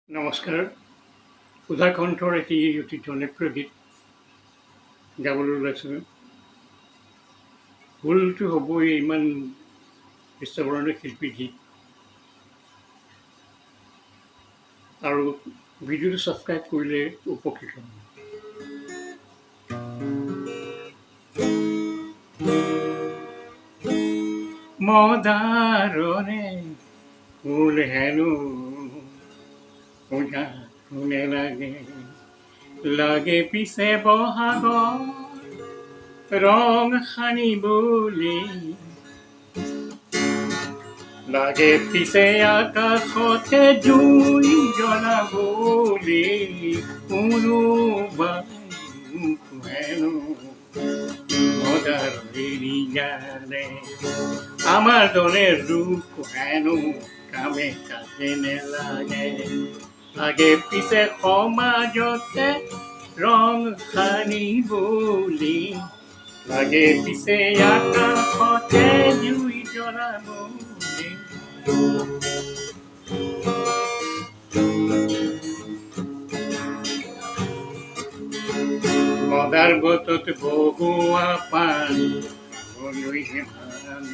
নমস্কাৰ। সুধা কণ্ঠৰ এটি অতি জনপ্ৰিয় গীত গাবলৈ ওলাইছোঁ। ভুলটো হ'বই, ইমান বিশ্ববৰণীয় শিল্পী গীত, আৰু ভিডিঅ'টো ছাবস্ক্ৰাইব কৰিলে উপকৃত হ'ম। মদাৰৰে ফুল হেনো শুনে লাগে, লাগে পিছে বহাগৰ ৰং সানিবলৈ, লাগে পিছে আকাশতে জুই জ্বলাবলৈ, কোনোবাই হেনো মদাৰৰে গালে, আমাৰ দলে ৰূপ হেনো কামে কাজে নেলাগে, লাগে পিছে সমাজতে ৰং সানিবলৈ, লাগে পিছে আকাশতে জুই জ্বলাবলৈ। মদাৰ বতত বগোৱা পান বলৈহে ভাল,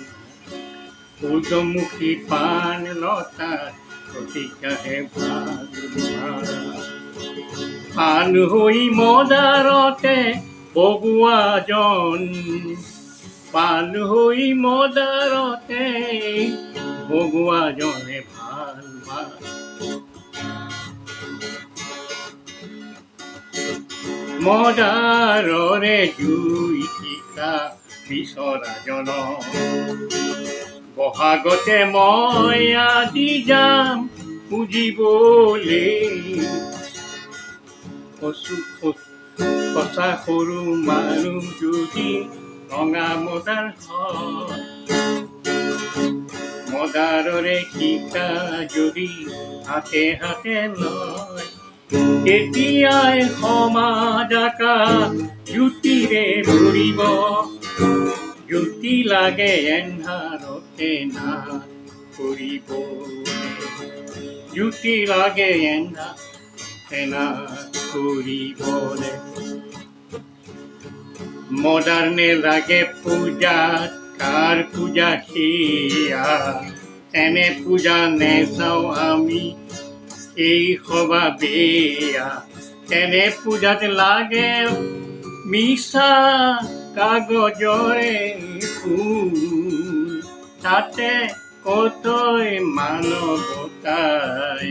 সূৰ্যমুখী পান লতা প্ৰতিকাহে ভাল, পান হৈ মদাৰতে বগোৱাজন, পান হৈ মদাৰতে বগোৱাজনে ভাল ভাল। মদাৰৰে জুই টিকা বিচৰাজন, বহাগতে মই আজি যাম পুজিবলৈ, সঁচা সৰু মানুহ যদি ৰঙা মদাৰ হয়, মদাৰৰে শিকা যদি হাতে হাতে লয়, তেতিয়াই সমাজ আকাশ জ্যোতিৰে ভৰিব, জ্যোতি লাগে এন্ধাৰতে নাট কৰিবলৈ, জ্যোতি লাগে এন্ধাৰতে নাট কৰিবলৈ। মডাৰ্ণে লাগে পূজাত, কাৰ পূজা সেয়া, তেনে পূজা নেচাওঁ আমি এই সভা বেয়া, তেনে পূজাত লাগে মিছা কাগজৰে ফুল, তাতে কতই মানৱতাই